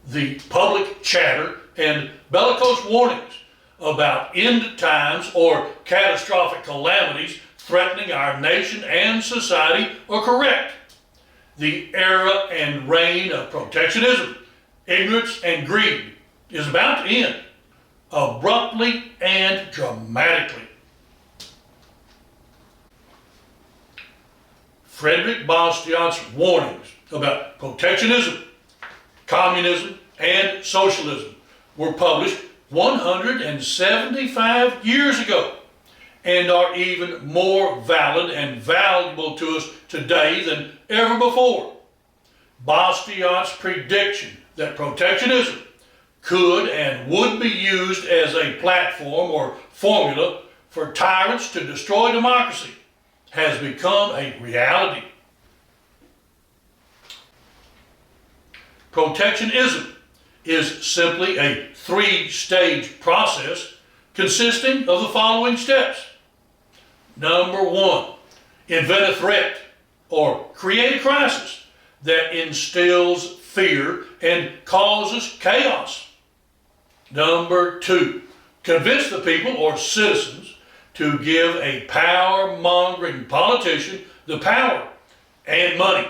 the public chatter and bellicose warnings about end times or catastrophic calamities threatening our nation and society are correct. The era and reign of protectionism, ignorance, and greed is about to end abruptly and dramatically. Frederick Bastiat's warnings about protectionism, communism, and socialism were published 175 years ago and are even more valid and valuable to us today than ever before. Bastiat's prediction that protectionism could and would be used as a platform or formula for tyrants to destroy democracy has become a reality. Protectionism is simply a three-stage process consisting of the following steps. Number one, invent a threat or create a crisis that instills fear and causes chaos. Number two, convince the people or citizens to give a power-mongering politician the power and money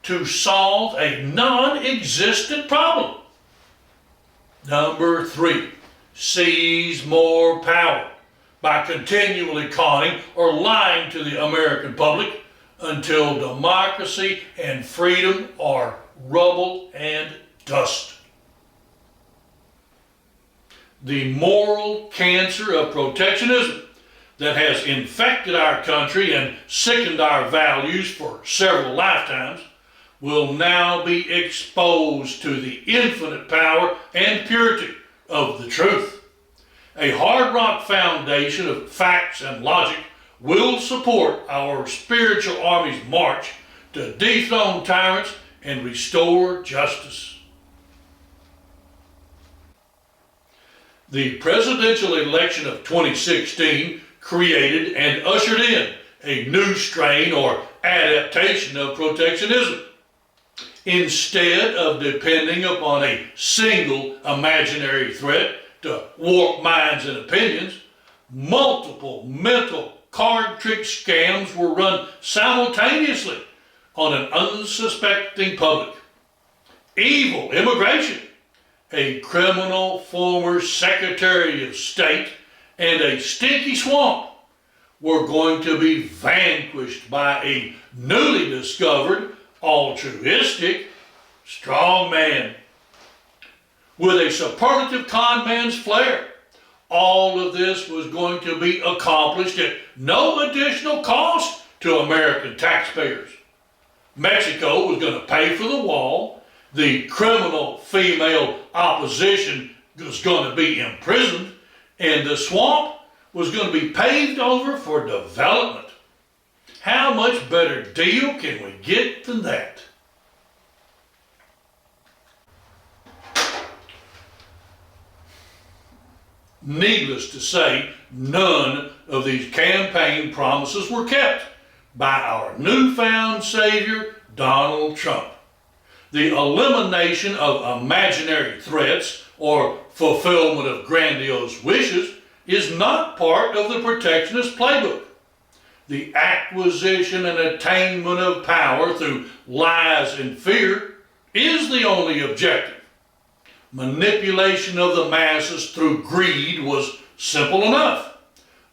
to solve a non-existent problem. Number three, seize more power by continually conning or lying to the American public until democracy and freedom are rubble and dust. The moral cancer of protectionism that has infected our country and sickened our values for several lifetimes will now be exposed to the infinite power and purity of the truth. A hard rock foundation of facts and logic will support our spiritual army's march to dethrone tyrants and restore justice. The presidential election of 2016 created and ushered in a new strain or adaptation of protectionism. Instead of depending upon a single imaginary threat to warp minds and opinions, multiple mental card trick scams were run simultaneously on an unsuspecting public. Evil immigration, a criminal former Secretary of State, and a stinky swamp were going to be vanquished by a newly discovered, altruistic, strong man. With a superlative con man's flair, all of this was going to be accomplished at no additional cost to American taxpayers. Mexico was going to pay for the wall, the criminal female opposition was going to be imprisoned, and the swamp was going to be paved over for development. How much better deal can we get than that? Needless to say, none of these campaign promises were kept by our newfound savior, Donald Trump. The elimination of imaginary threats or fulfillment of grandiose wishes is not part of the protectionist playbook. The acquisition and attainment of power through lies and fear is the only objective. Manipulation of the masses through greed was simple enough.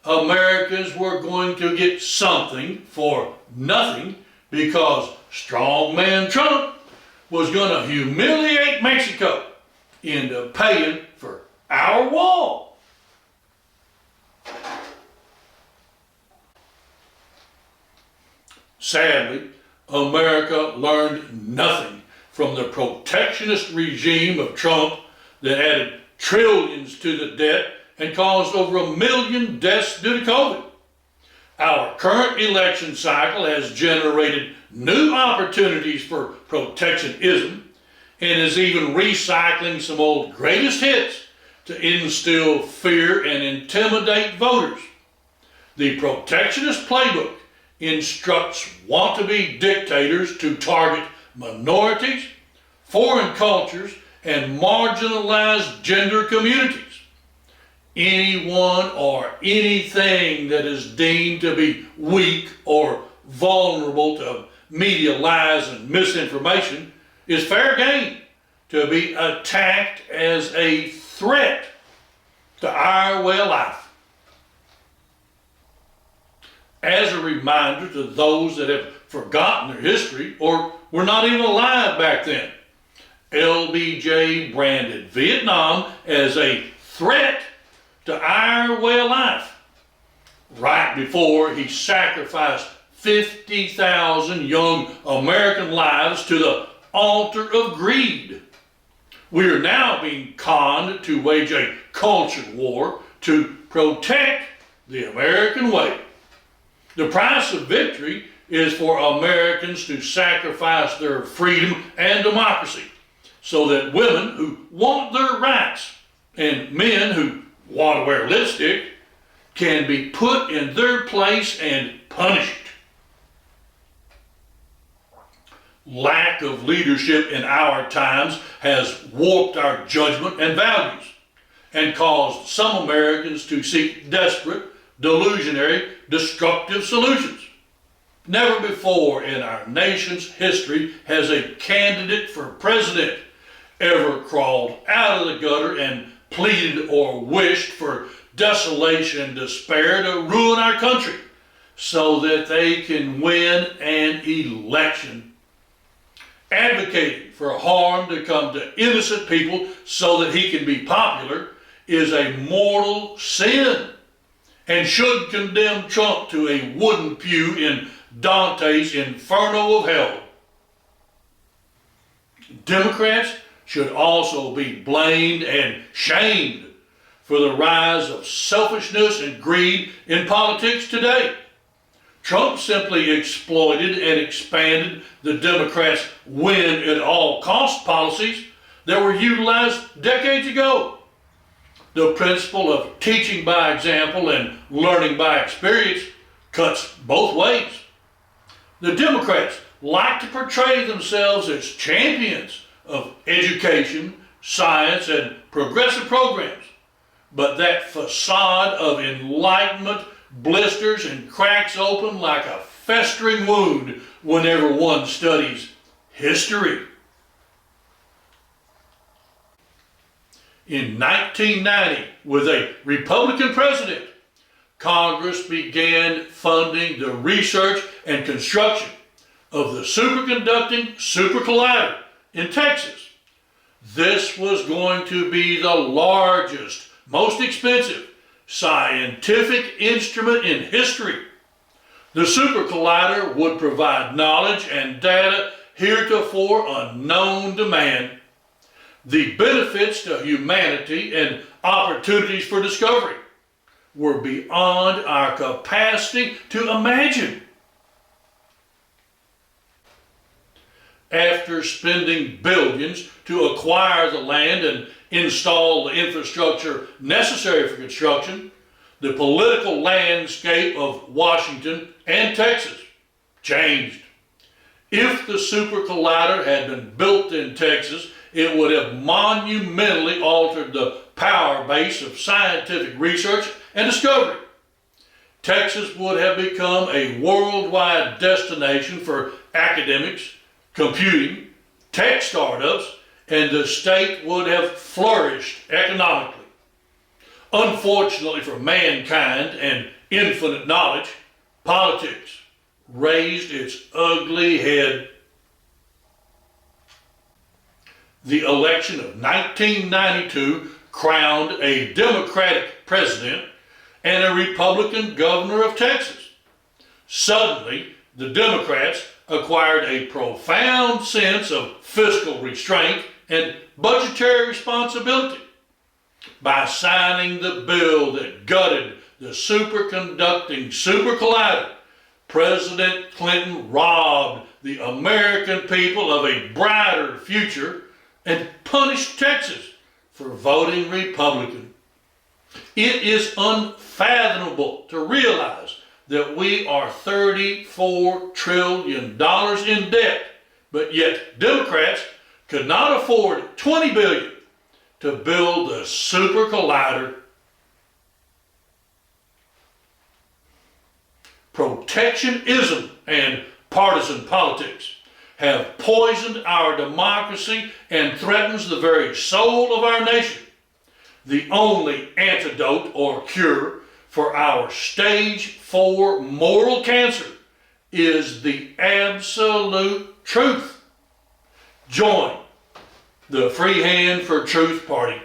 Americans were going to get something for nothing because strongman Trump was going to humiliate Mexico into paying for our wall. Sadly, America learned nothing from the protectionist regime of Trump that added trillions to the debt and caused over 1 million deaths due to COVID. Our current election cycle has generated new opportunities for protectionism and is even recycling some old greatest hits to instill fear and intimidate voters. The protectionist playbook instructs want-to-be dictators to target minorities, foreign cultures, and marginalized gender communities. Anyone or anything that is deemed to be weak or vulnerable to media lies and misinformation is fair game to be attacked as a threat to our way of life. As a reminder to those that have forgotten their history or were not even alive back then, LBJ branded Vietnam as a threat to our way of life right before he sacrificed 50,000 young American lives to the altar of greed. We are now being conned to wage a culture war to protect the American way. The price of victory is for Americans to sacrifice their freedom and democracy so that women who want their rights and men who want to wear lipstick can be put in their place and punished. Lack of leadership in our times has warped our judgment and values and caused some Americans to seek desperate, delusionary, destructive solutions. Never before in our nation's history has a candidate for president ever crawled out of the gutter and pleaded or wished for desolation and despair to ruin our country so that they can win an election. Advocating for harm to come to innocent people so that he can be popular is a mortal sin and should condemn Trump to a wooden pew in Dante's Inferno of Hell. Democrats should also be blamed and shamed for the rise of selfishness and greed in politics today. Trump simply exploited and expanded the Democrats' win at all cost policies that were utilized decades ago. The principle of teaching by example and learning by experience cuts both ways. The Democrats like to portray themselves as champions of education, science, and progressive programs, but that facade of enlightenment blisters and cracks open like a festering wound whenever one studies history. In 1990, with a Republican president, Congress began funding the research and construction of the superconducting super collider in Texas. This was going to be the largest, most expensive scientific instrument in history. The super collider would provide knowledge and data heretofore unknown to man. The benefits to humanity and opportunities for discovery were beyond our capacity to imagine. After spending billions to acquire the land and install the infrastructure necessary for construction, the political landscape of Washington and Texas changed. If the super collider had been built in Texas, it would have monumentally altered the power base of scientific research and discovery. Texas would have become a worldwide destination for academics, computing, tech startups, and the state would have flourished economically. Unfortunately for mankind and infinite knowledge, politics raised its ugly head. The election of 1992 crowned a Democratic president and a Republican governor of Texas. Suddenly, the Democrats acquired a profound sense of fiscal restraint and budgetary responsibility. By signing the bill that gutted the superconducting super collider, President Clinton robbed the American people of a brighter future and punished Texas for voting Republican. It is unfathomable to realize that we are $34 trillion in debt, but yet Democrats could not afford $20 billion to build the super collider. Protectionism and partisan politics have poisoned our democracy and threatens the very soul of our nation. The only antidote or cure for our stage 4 moral cancer is the absolute truth. Join the Free Hand for Truth Party.